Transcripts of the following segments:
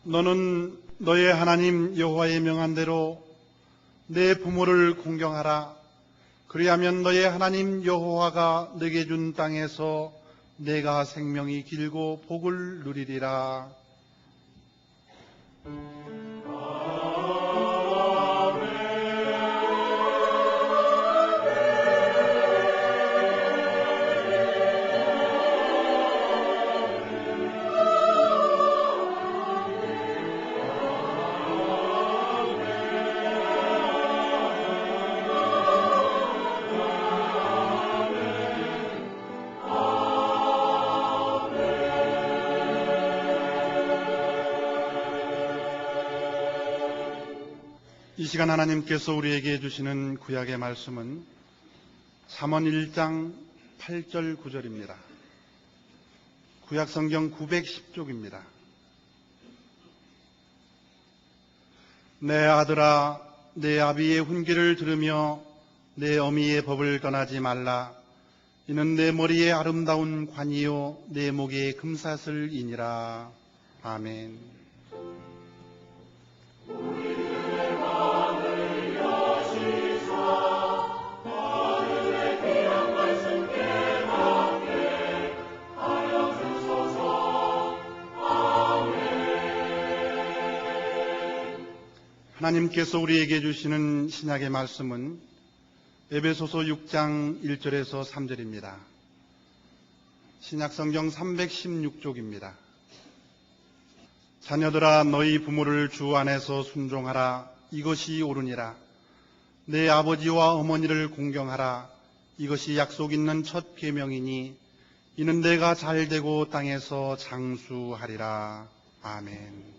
너는 너의 하나님 여호와의 명한 대로 내 부모를 공경하라. 그리하면 너의 하나님 여호와가 너에게 준 땅에서 내가 생명이 길고 복을 누리리라. 이 시간 하나님께서 우리에게 주시는 구약의 말씀은 잠언 1장 8절 9절입니다. 구약 성경 910쪽입니다. 내 아들아, 내 아비의 훈계를 들으며 내 어미의 법을 떠나지 말라. 이는 내 머리에 아름다운 관이요 내 목에 금사슬이니라. 아멘. 하나님께서 우리에게 주시는 신약의 말씀은 에베소서 6장 1절에서 3절입니다. 신약성경 316쪽입니다. 자녀들아, 너희 부모를 주 안에서 순종하라. 이것이 옳으니라. 내 아버지와 어머니를 공경하라. 이것이 약속 있는 첫 계명이니 이는 내가 잘되고 땅에서 장수하리라. 아멘.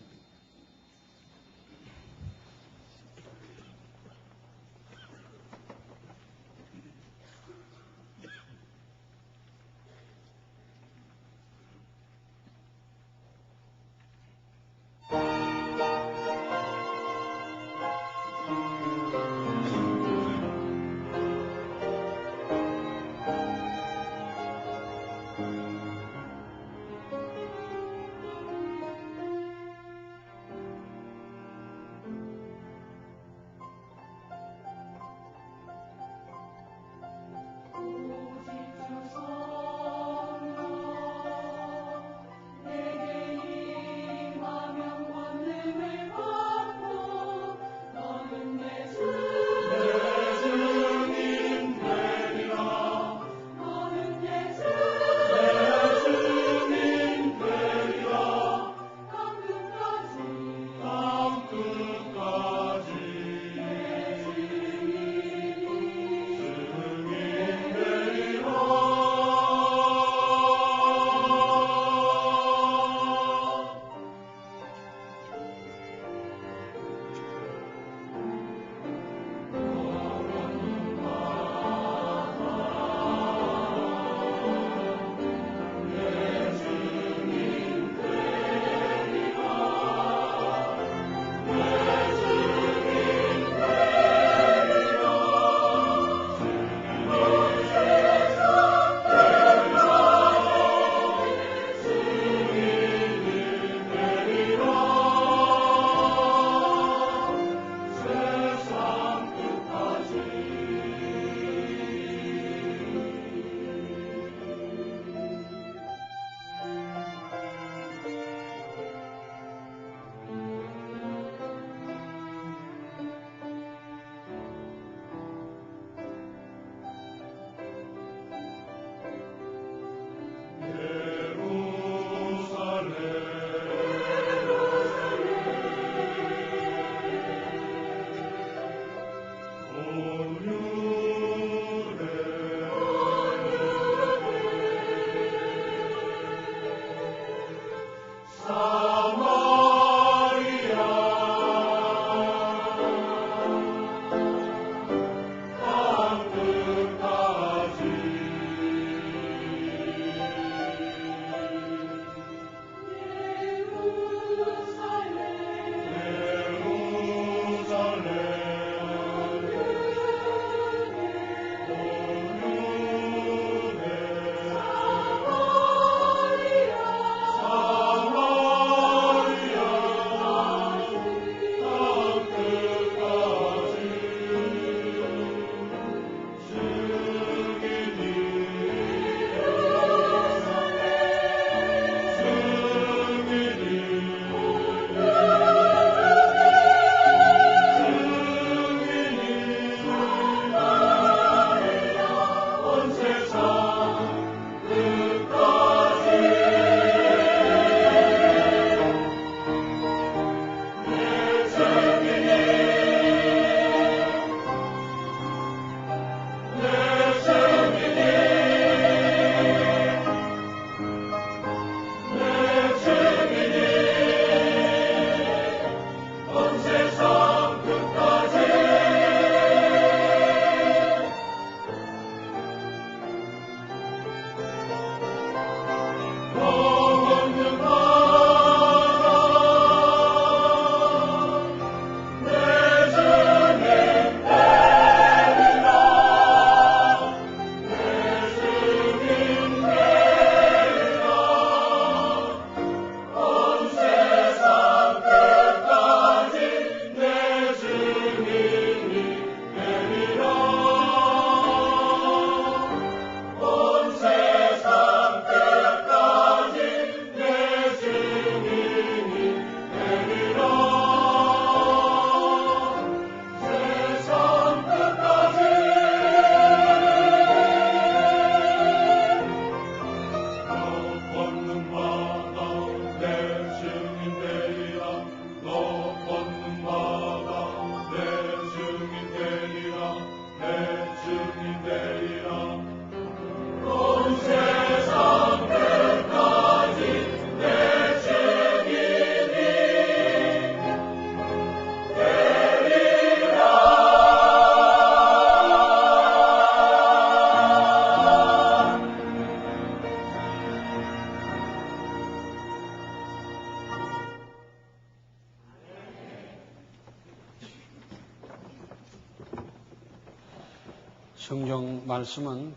성경 말씀은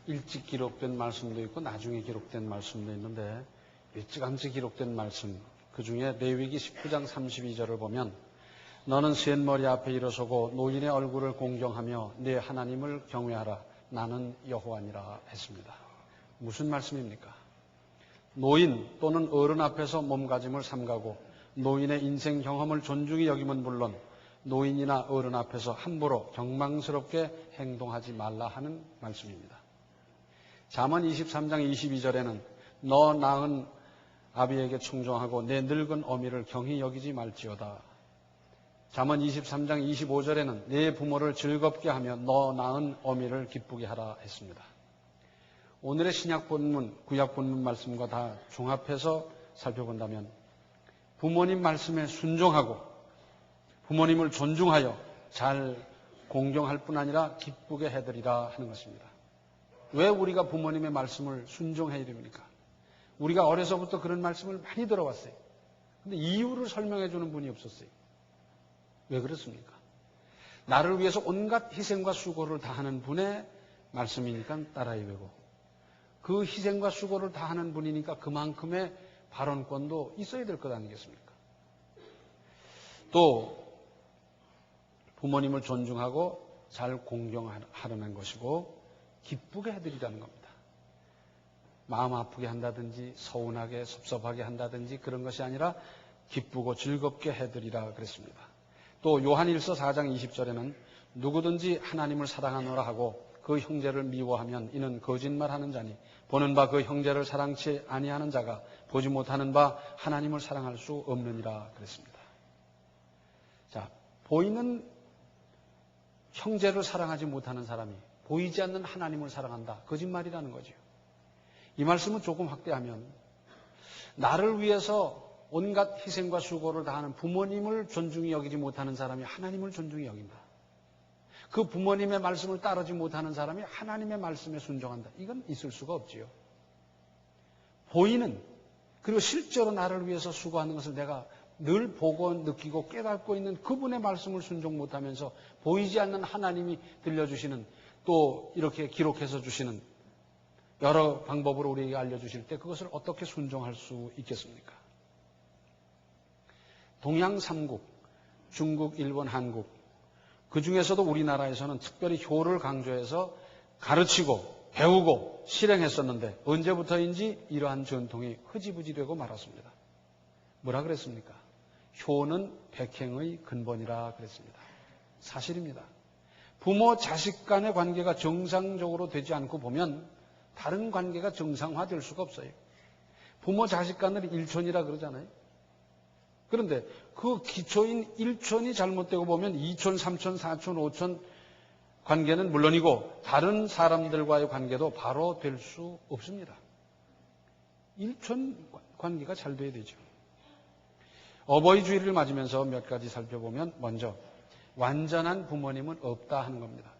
일찍 기록된 말씀도 있고 나중에 기록된 말씀도 있는데 일찌감치 기록된 말씀 그 중에 레위기 19장 32절을 보면 너는 셋머리 앞에 일어서고 노인의 얼굴을 공경하며 네 하나님을 경외하라 나는 여호와니라 했습니다. 무슨 말씀입니까? 노인 또는 어른 앞에서 몸가짐을 삼가고 노인의 인생 경험을 존중히 여기면 물론 노인이나 어른 앞에서 함부로 경망스럽게 행동하지 말라 하는 말씀입니다. 잠언 23장 22절에는 너 낳은 아비에게 충성하고 내 늙은 어미를 경히 여기지 말지어다. 잠언 23장 25절에는 내 부모를 즐겁게 하며 너 낳은 어미를 기쁘게 하라 했습니다. 오늘의 신약 본문, 구약 본문 말씀과 다 종합해서 살펴본다면 부모님 말씀에 순종하고 부모님을 존중하여 잘 공경할 뿐 아니라 기쁘게 해드리라 하는 것입니다. 왜 우리가 부모님의 말씀을 순종해야 됩니까? 우리가 어려서부터 그런 말씀을 많이 들어왔어요. 근데 이유를 설명해 주는 분이 없었어요. 왜 그렇습니까? 나를 위해서 온갖 희생과 수고를 다하는 분의 말씀이니까 따라야 되고 그 희생과 수고를 다하는 분이니까 그만큼의 발언권도 있어야 될 것 아니겠습니까? 또 부모님을 존중하고 잘 공경하려는 것이고 기쁘게 해드리라는 겁니다. 마음 아프게 한다든지 서운하게 섭섭하게 한다든지 그런 것이 아니라 기쁘고 즐겁게 해드리라 그랬습니다. 또 요한일서 4장 20절에는 누구든지 하나님을 사랑하노라 하고 그 형제를 미워하면 이는 거짓말하는 자니 보는 바 그 형제를 사랑치 아니하는 자가 보지 못하는 바 하나님을 사랑할 수 없느니라 그랬습니다. 자, 보이는 형제를 사랑하지 못하는 사람이 보이지 않는 하나님을 사랑한다. 거짓말이라는 거죠. 이 말씀은 조금 확대하면 나를 위해서 온갖 희생과 수고를 다하는 부모님을 존중히 여기지 못하는 사람이 하나님을 존중히 여긴다. 그 부모님의 말씀을 따르지 못하는 사람이 하나님의 말씀에 순종한다. 이건 있을 수가 없지요. 보이는 그리고 실제로 나를 위해서 수고하는 것을 내가 늘 보고 느끼고 깨닫고 있는 그분의 말씀을 순종 못하면서 보이지 않는 하나님이 들려주시는 또 이렇게 기록해서 주시는 여러 방법으로 우리에게 알려주실 때 그것을 어떻게 순종할 수 있겠습니까? 동양 3국, 중국, 일본, 한국 그 중에서도 우리나라에서는 특별히 효를 강조해서 가르치고 배우고 실행했었는데 언제부터인지 이러한 전통이 흐지부지되고 말았습니다. 뭐라 그랬습니까? 효는 백행의 근본이라 그랬습니다. 사실입니다. 부모 자식 간의 관계가 정상적으로 되지 않고 보면 다른 관계가 정상화될 수가 없어요. 부모 자식 간을 일촌이라 그러잖아요. 그런데 그 기초인 일촌이 잘못되고 보면 2촌, 3촌, 4촌, 5촌 관계는 물론이고 다른 사람들과의 관계도 바로 될 수 없습니다. 일촌 관계가 잘 돼야 되죠. 어버이 주일을 맞으면서 몇 가지 살펴보면 먼저 완전한 부모님은 없다 하는 겁니다.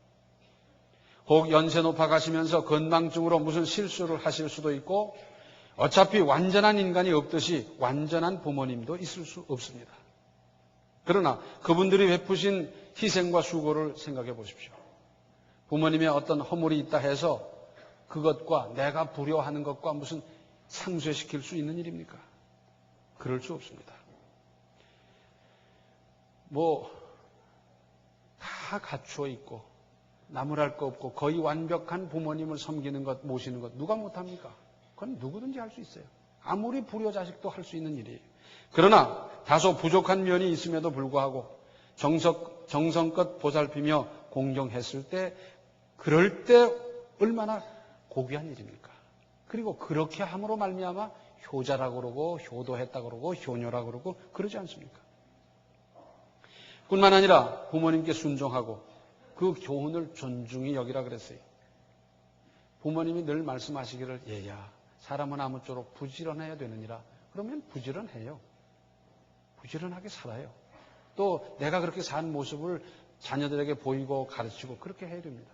혹 연세 높아 가시면서 건망증으로 무슨 실수를 하실 수도 있고 어차피 완전한 인간이 없듯이 완전한 부모님도 있을 수 없습니다. 그러나 그분들이 베푸신 희생과 수고를 생각해 보십시오. 부모님의 어떤 허물이 있다 해서 그것과 내가 불효하는 것과 무슨 상쇄시킬 수 있는 일입니까? 그럴 수 없습니다. 다 갖추어 있고 나무랄 거 없고 거의 완벽한 부모님을 섬기는 것, 모시는 것 누가 못합니까? 그건 누구든지 할 수 있어요. 아무리 불효 자식도 할 수 있는 일이에요. 그러나 다소 부족한 면이 있음에도 불구하고 정성껏 보살피며 공경했을 때 그럴 때 얼마나 고귀한 일입니까? 그리고 그렇게 함으로 말미암아 효자라고 그러고 효도했다고 그러고 효녀라고 그러고 그러지 않습니까? 뿐만 아니라 부모님께 순종하고 그 교훈을 존중히 여기라 그랬어요. 부모님이 늘 말씀하시기를 얘야 사람은 아무쪼록 부지런해야 되느니라. 그러면 부지런해요. 부지런하게 살아요. 또 내가 그렇게 산 모습을 자녀들에게 보이고 가르치고 그렇게 해야 됩니다.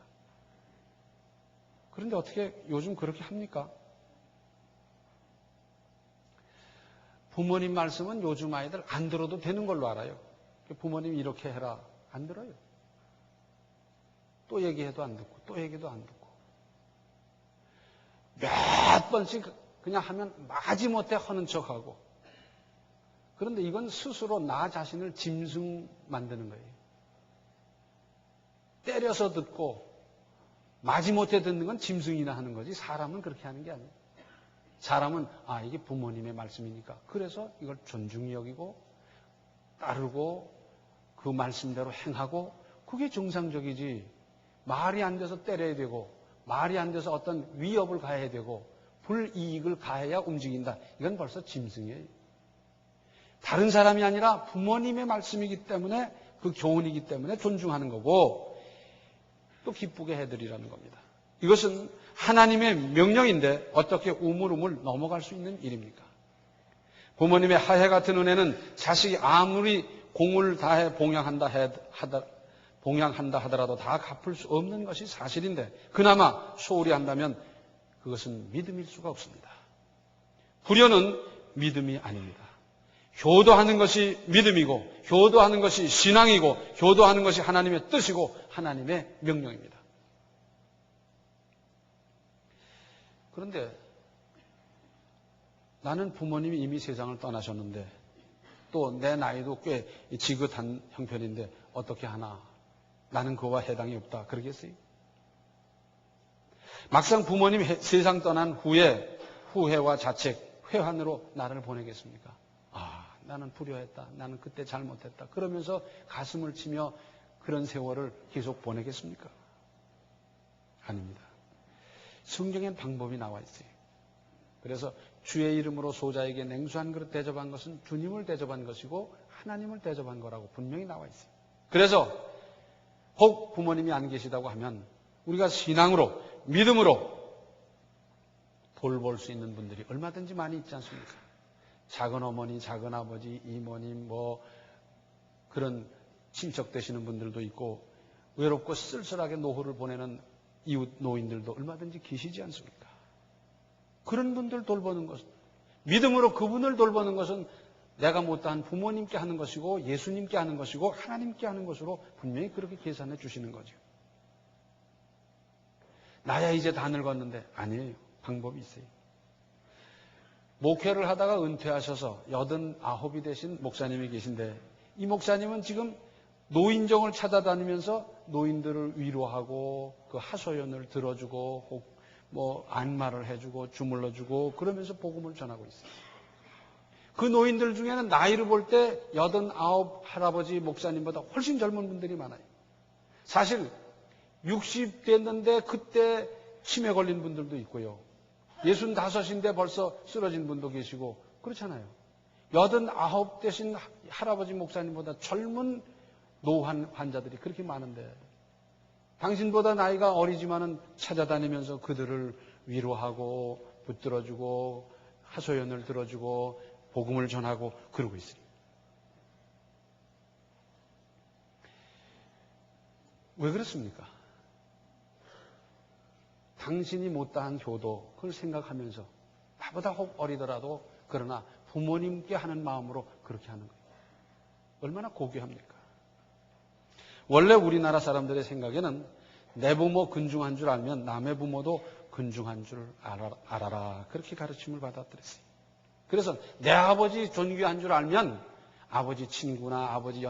그런데 어떻게 요즘 그렇게 합니까? 부모님 말씀은 요즘 아이들 안 들어도 되는 걸로 알아요. 부모님이 이렇게 해라. 안 들어요. 또 얘기해도 안 듣고, 또 얘기도 안 듣고. 몇 번씩 그냥 하면 마지못해 하는 척하고. 그런데 이건 스스로 나 자신을 짐승 만드는 거예요. 때려서 듣고 마지못해 듣는 건 짐승이나 하는 거지 사람은 그렇게 하는 게 아니에요. 사람은 이게 부모님의 말씀이니까 그래서 이걸 존중히 여기고 따르고 그 말씀대로 행하고 그게 정상적이지. 말이 안 돼서 때려야 되고 말이 안 돼서 어떤 위협을 가해야 되고 불이익을 가해야 움직인다. 이건 벌써 짐승이에요. 다른 사람이 아니라 부모님의 말씀이기 때문에 그 교훈이기 때문에 존중하는 거고 또 기쁘게 해드리라는 겁니다. 이것은 하나님의 명령인데 어떻게 우물우물 넘어갈 수 있는 일입니까? 부모님의 하해 같은 은혜는 자식이 아무리 공을 다해 봉양한다 하더라도 다 갚을 수 없는 것이 사실인데 그나마 소홀히 한다면 그것은 믿음일 수가 없습니다. 불효는 믿음이 아닙니다. 효도하는 것이 믿음이고 효도하는 것이 신앙이고 효도하는 것이 하나님의 뜻이고 하나님의 명령입니다. 그런데 나는 부모님이 이미 세상을 떠나셨는데 또 내 나이도 꽤 지긋한 형편인데 어떻게 하나 나는 그와 해당이 없다 그러겠어요? 막상 부모님이 세상 떠난 후에 후회와 자책, 회한으로 나를 보내겠습니까? 나는 불효했다. 나는 그때 잘못했다. 그러면서 가슴을 치며 그런 세월을 계속 보내겠습니까? 아닙니다. 성경엔 방법이 나와 있어요. 그래서 주의 이름으로 소자에게 냉수 한 그릇 대접한 것은 주님을 대접한 것이고 하나님을 대접한 거라고 분명히 나와 있어요. 그래서 혹 부모님이 안 계시다고 하면 우리가 신앙으로 믿음으로 돌볼 수 있는 분들이 얼마든지 많이 있지 않습니까? 작은 어머니, 작은 아버지, 이모님, 그런 친척 되시는 분들도 있고 외롭고 쓸쓸하게 노후를 보내는 이웃 노인들도 얼마든지 계시지 않습니까? 그런 분들 돌보는 것은 믿음으로 그분을 돌보는 것은 내가 못한 부모님께 하는 것이고 예수님께 하는 것이고 하나님께 하는 것으로 분명히 그렇게 계산해 주시는 거죠. 나야 이제 다 늙었는데 아니에요. 방법이 있어요. 목회를 하다가 은퇴하셔서 89이 되신 목사님이 계신데 이 목사님은 지금 노인정을 찾아다니면서 노인들을 위로하고 그 하소연을 들어주고 혹 안마를 해주고 주물러주고 그러면서 복음을 전하고 있어요. 그 노인들 중에는 나이를 볼 때 89 할아버지 목사님보다 훨씬 젊은 분들이 많아요. 사실 60 됐는데 그때 치매 걸린 분들도 있고요. 65인데 벌써 쓰러진 분도 계시고 그렇잖아요. 89 되신 할아버지 목사님보다 젊은 노환 환자들이 그렇게 많은데 당신보다 나이가 어리지만은 찾아다니면서 그들을 위로하고 붙들어주고 하소연을 들어주고 복음을 전하고 그러고 있습니다. 왜 그렇습니까? 당신이 못다한 효도 그걸 생각하면서 나보다 혹 어리더라도 그러나 부모님께 하는 마음으로 그렇게 하는 거예요. 얼마나 고귀합니까? 원래 우리나라 사람들의 생각에는 내 부모 근중한 줄 알면 남의 부모도 근중한 줄 알아라. 그렇게 가르침을 받아들였어요. 그래서 내 아버지 존귀한 줄 알면 아버지 친구나 아버지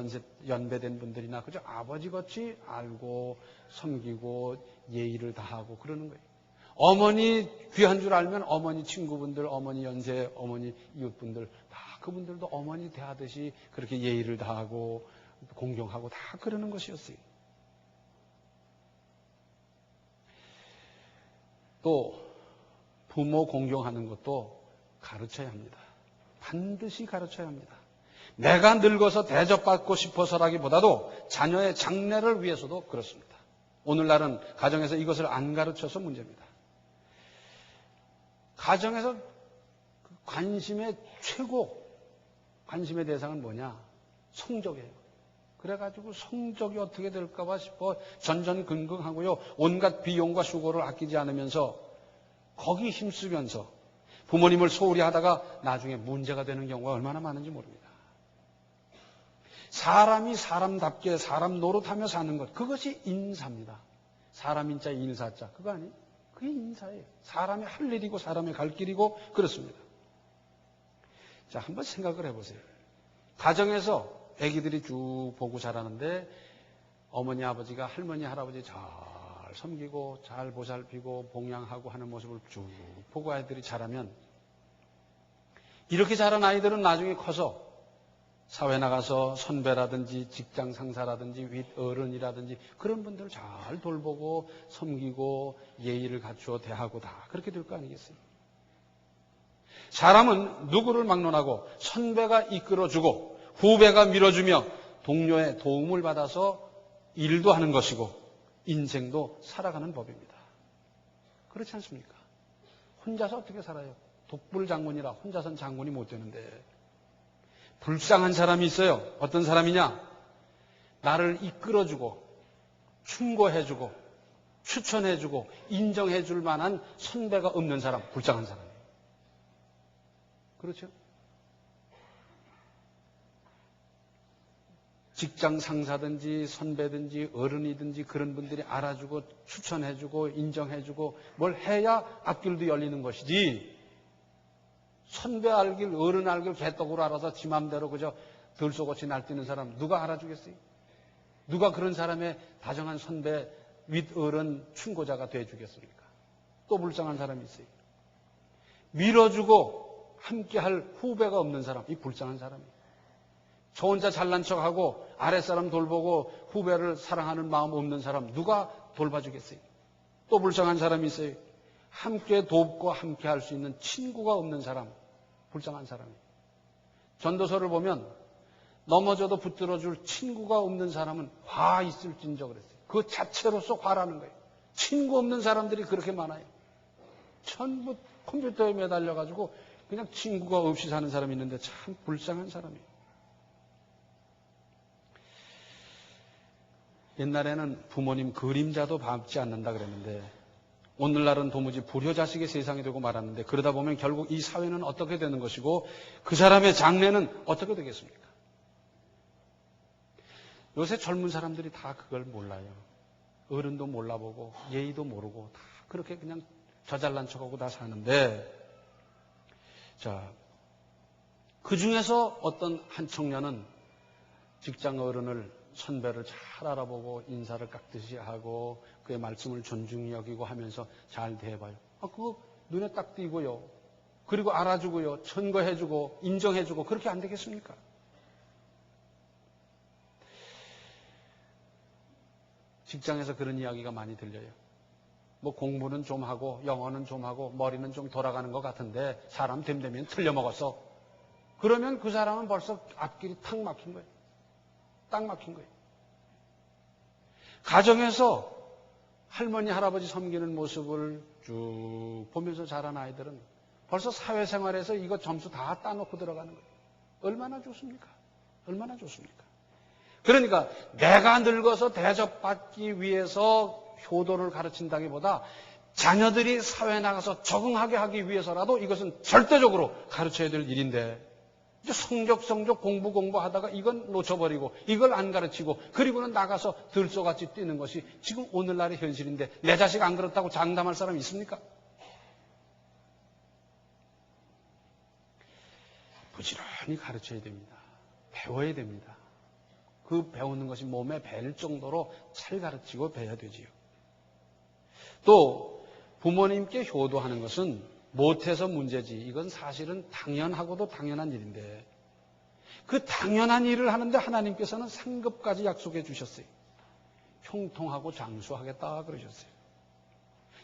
연배된 분들이나 그저 아버지같이 알고 섬기고 예의를 다하고 그러는 거예요. 어머니 귀한 줄 알면 어머니 친구분들, 어머니 연세, 어머니 이웃분들 다 그분들도 어머니 대하듯이 그렇게 예의를 다하고 공경하고 다 그러는 것이었어요. 또 부모 공경하는 것도 가르쳐야 합니다. 반드시 가르쳐야 합니다. 내가 늙어서 대접받고 싶어서라기보다도 자녀의 장래를 위해서도 그렇습니다. 오늘날은 가정에서 이것을 안 가르쳐서 문제입니다. 가정에서 관심의 대상은 뭐냐? 성적이에요. 그래가지고 성적이 어떻게 될까봐 싶어 전전긍긍하고요. 온갖 비용과 수고를 아끼지 않으면서 거기 힘쓰면서 부모님을 소홀히 하다가 나중에 문제가 되는 경우가 얼마나 많은지 모릅니다. 사람이 사람답게 사람 노릇하며 사는 것, 그것이 인사입니다. 사람 인자 인사자. 그거 아니에요? 그게 인사예요. 사람의 할 일이고 사람의 갈 길이고 그렇습니다. 자, 한번 생각을 해보세요. 가정에서 아기들이 쭉 보고 자라는데 어머니 아버지가 할머니 할아버지 잘 섬기고 잘 보살피고 봉양하고 하는 모습을 쭉 보고 아이들이 자라면 이렇게 자란 아이들은 나중에 커서 사회 나가서 선배라든지 직장 상사라든지 윗어른이라든지 그런 분들을 잘 돌보고 섬기고 예의를 갖추어 대하고 다 그렇게 될 거 아니겠어요? 사람은 누구를 막론하고 선배가 이끌어주고 후배가 밀어주며 동료의 도움을 받아서 일도 하는 것이고 인생도 살아가는 법입니다. 그렇지 않습니까? 혼자서 어떻게 살아요? 독불장군이라 혼자선 장군이 못 되는데 불쌍한 사람이 있어요. 어떤 사람이냐? 나를 이끌어주고 충고해주고 추천해주고 인정해줄 만한 선배가 없는 사람, 불쌍한 사람이에요. 그렇죠? 직장 상사든지 선배든지 어른이든지 그런 분들이 알아주고 추천해주고 인정해주고 뭘 해야 앞길도 열리는 것이지 선배 알길 어른 알길 개떡으로 알아서 지 맘대로 그저 들쏘같이 날뛰는 사람 누가 알아주겠어요? 누가 그런 사람의 다정한 선배 윗어른 충고자가 돼주겠습니까? 또 불쌍한 사람이 있어요. 밀어주고 함께할 후배가 없는 사람, 이 불쌍한 사람이에요. 저 혼자 잘난 척하고 아랫사람 돌보고 후배를 사랑하는 마음 없는 사람 누가 돌봐주겠어요? 또 불쌍한 사람이 있어요. 함께 돕고 함께 할 수 있는 친구가 없는 사람, 불쌍한 사람이에요. 전도서를 보면 넘어져도 붙들어줄 친구가 없는 사람은 화 있을진저 그랬어요. 그 자체로서 화라는 거예요. 친구 없는 사람들이 그렇게 많아요. 전부 컴퓨터에 매달려가지고 그냥 친구가 없이 사는 사람이 있는데 참 불쌍한 사람이에요. 옛날에는 부모님 그림자도 밟지 않는다 그랬는데 오늘날은 도무지 불효자식의 세상이 되고 말았는데 그러다 보면 결국 이 사회는 어떻게 되는 것이고 그 사람의 장래는 어떻게 되겠습니까? 요새 젊은 사람들이 다 그걸 몰라요. 어른도 몰라보고 예의도 모르고 다 그렇게 그냥 저잘난 척하고 다 사는데 자, 그 중에서 어떤 한 청년은 직장 어른을 선배를 잘 알아보고 인사를 깍듯이 하고 그의 말씀을 존중히 여기고 하면서 잘 대해봐요. 그거 눈에 딱 띄고요. 그리고 알아주고요. 천거해주고 인정해주고 그렇게 안 되겠습니까? 직장에서 그런 이야기가 많이 들려요. 뭐 공부는 좀 하고 영어는 좀 하고 머리는 좀 돌아가는 것 같은데 사람 됨되면 틀려먹었어. 그러면 그 사람은 벌써 앞길이 탁 막힌 거예요. 딱 막힌 거예요. 가정에서 할머니, 할아버지 섬기는 모습을 쭉 보면서 자란 아이들은 벌써 사회생활에서 이거 점수 다 따놓고 들어가는 거예요. 얼마나 좋습니까? 얼마나 좋습니까? 그러니까 내가 늙어서 대접받기 위해서 효도를 가르친다기보다 자녀들이 사회에 나가서 적응하게 하기 위해서라도 이것은 절대적으로 가르쳐야 될 일인데 성적 공부하다가 이건 놓쳐버리고 이걸 안 가르치고 그리고는 나가서 들소같이 뛰는 것이 지금 오늘날의 현실인데 내 자식 안 그렇다고 장담할 사람이 있습니까? 부지런히 가르쳐야 됩니다. 배워야 됩니다. 그 배우는 것이 몸에 벨 정도로 잘 가르치고 배워야 되지요. 또 부모님께 효도하는 것은 못해서 문제지. 이건 사실은 당연하고도 당연한 일인데 그 당연한 일을 하는데 하나님께서는 상급까지 약속해 주셨어요. 형통하고 장수하겠다 그러셨어요.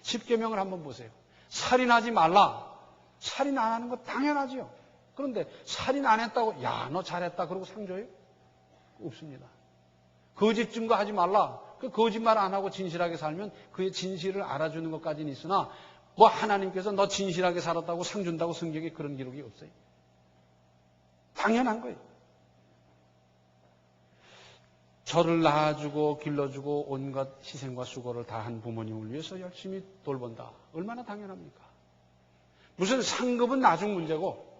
십계명을 한번 보세요. 살인하지 말라. 살인 안 하는 거 당연하지요. 그런데 살인 안 했다고 야, 너 잘했다 그러고 상 줘요? 없습니다. 거짓 증거하지 말라. 그 거짓말 안 하고 진실하게 살면 그의 진실을 알아주는 것까지는 있으나 뭐 하나님께서 너 진실하게 살았다고 상 준다고 성경에 그런 기록이 없어요. 당연한 거예요. 저를 낳아주고 길러주고 온갖 희생과 수고를 다한 부모님을 위해서 열심히 돌본다. 얼마나 당연합니까? 무슨 상급은 나중 문제고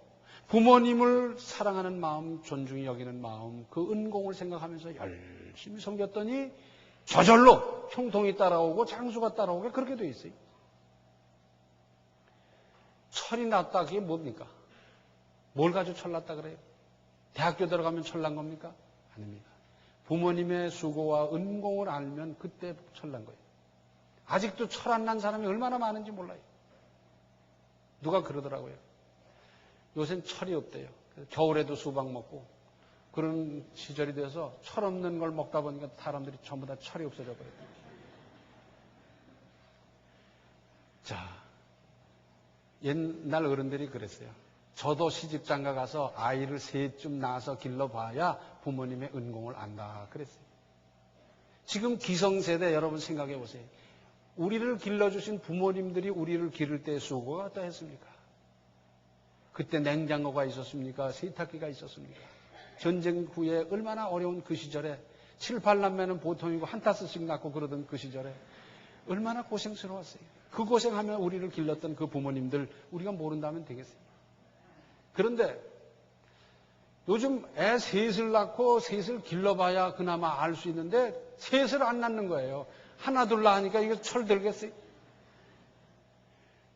부모님을 사랑하는 마음, 존중히 여기는 마음, 그 은공을 생각하면서 열심히 섬겼더니 저절로 형통이 따라오고 장수가 따라오게 그렇게 돼 있어요. 철이 났다 그게 뭡니까? 뭘 가지고 철났다 그래요? 대학교 들어가면 철난 겁니까? 아닙니다. 부모님의 수고와 은공을 알면 그때 철난 거예요. 아직도 철 안 난 사람이 얼마나 많은지 몰라요. 누가 그러더라고요. 요새는 철이 없대요. 겨울에도 수박 먹고 그런 시절이 돼서 철 없는 걸 먹다 보니까 사람들이 전부 다 철이 없어져 버려요. 자, 옛날 어른들이 그랬어요. 저도 시집장가 가서 아이를 셋쯤 낳아서 길러봐야 부모님의 은공을 안다 그랬어요. 지금 기성세대 여러분 생각해 보세요. 우리를 길러주신 부모님들이 우리를 기를 때 수고가 어떠했습니까? 그때 냉장고가 있었습니까? 세탁기가 있었습니까? 전쟁 후에 얼마나 어려운 그 시절에 7, 8남매는 보통이고 한 타스씩 낳고 그러던 그 시절에 얼마나 고생스러웠어요. 그 고생하며 우리를 길렀던 그 부모님들 우리가 모른다면 되겠어요. 그런데 요즘 애 셋을 낳고 셋을 길러봐야 그나마 알 수 있는데 셋을 안 낳는 거예요. 하나 둘 낳으니까 이거 철 들겠어요.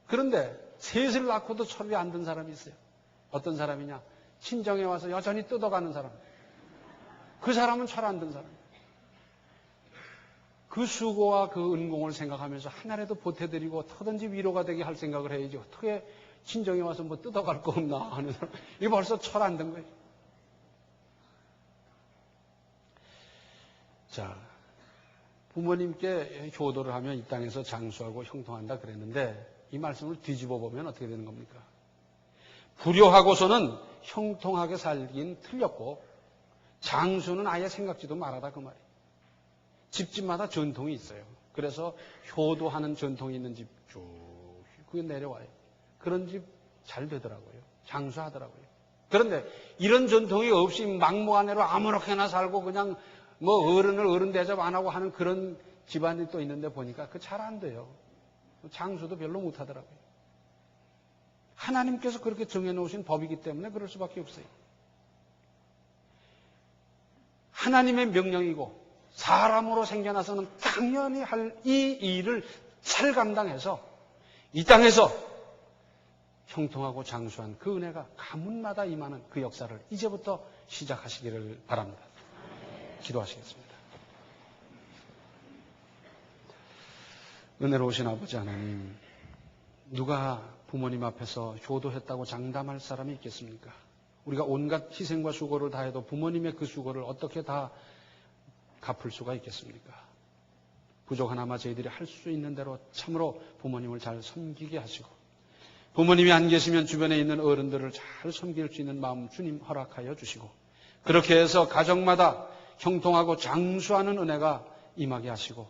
그런데 셋을 낳고도 철이 안 든 사람이 있어요. 어떤 사람이냐? 친정에 와서 여전히 뜯어가는 사람. 그 사람은 철 안 든 사람. 그 수고와 그 은공을 생각하면서 하나라도 보태드리고 어떻게든지 위로가 되게 할 생각을 해야지. 어떻게 친정에 와서 뭐 뜯어갈 거 없나 하는 사람. 이거 벌써 철 안 든 거예요. 자, 부모님께 효도를 하면 이 땅에서 장수하고 형통한다 그랬는데 이 말씀을 뒤집어 보면 어떻게 되는 겁니까? 불효하고서는 형통하게 살긴 틀렸고 장수는 아예 생각지도 말아라 그 말이에요. 집집마다 전통이 있어요. 그래서 효도하는 전통이 있는 집 쭉 그게 내려와요. 그런 집 잘 되더라고요. 장수하더라고요. 그런데 이런 전통이 없이 막무가내로 아무렇게나 살고 그냥 뭐 어른을 어른 대접 안 하고 하는 그런 집안이 또 있는데 보니까 그 잘 안 돼요. 장수도 별로 못 하더라고요. 하나님께서 그렇게 정해놓으신 법이기 때문에 그럴 수밖에 없어요. 하나님의 명령이고 사람으로 생겨나서는 당연히 할 이 일을 잘 감당해서 이 땅에서 형통하고 장수한 그 은혜가 가문마다 임하는 그 역사를 이제부터 시작하시기를 바랍니다. 기도하시겠습니다. 은혜로우신 아버지 하나님, 누가 부모님 앞에서 효도했다고 장담할 사람이 있겠습니까? 우리가 온갖 희생과 수고를 다해도 부모님의 그 수고를 어떻게 다 갚을 수가 있겠습니까? 부족하나마 저희들이 할 수 있는 대로 참으로 부모님을 잘 섬기게 하시고 부모님이 안 계시면 주변에 있는 어른들을 잘 섬길 수 있는 마음 주님 허락하여 주시고 그렇게 해서 가정마다 형통하고 장수하는 은혜가 임하게 하시고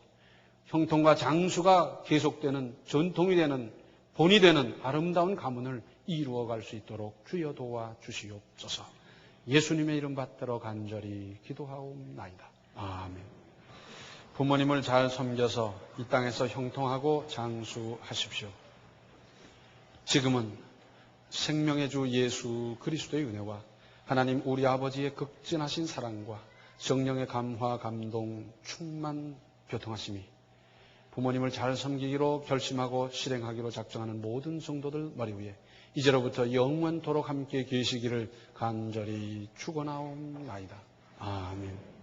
형통과 장수가 계속되는 전통이 되는 본이 되는 아름다운 가문을 이루어갈 수 있도록 주여 도와 주시옵소서. 예수님의 이름 받들어 간절히 기도하옵나이다. 아멘. 부모님을 잘 섬겨서 이 땅에서 형통하고 장수하십시오. 지금은 생명의 주 예수 그리스도의 은혜와 하나님 우리 아버지의 극진하신 사랑과 성령의 감화, 감동, 충만, 교통하심이 부모님을 잘 섬기기로 결심하고 실행하기로 작정하는 모든 성도들 머리 위에 이제로부터 영원토록 함께 계시기를 간절히 축원하옵나이다. 아멘.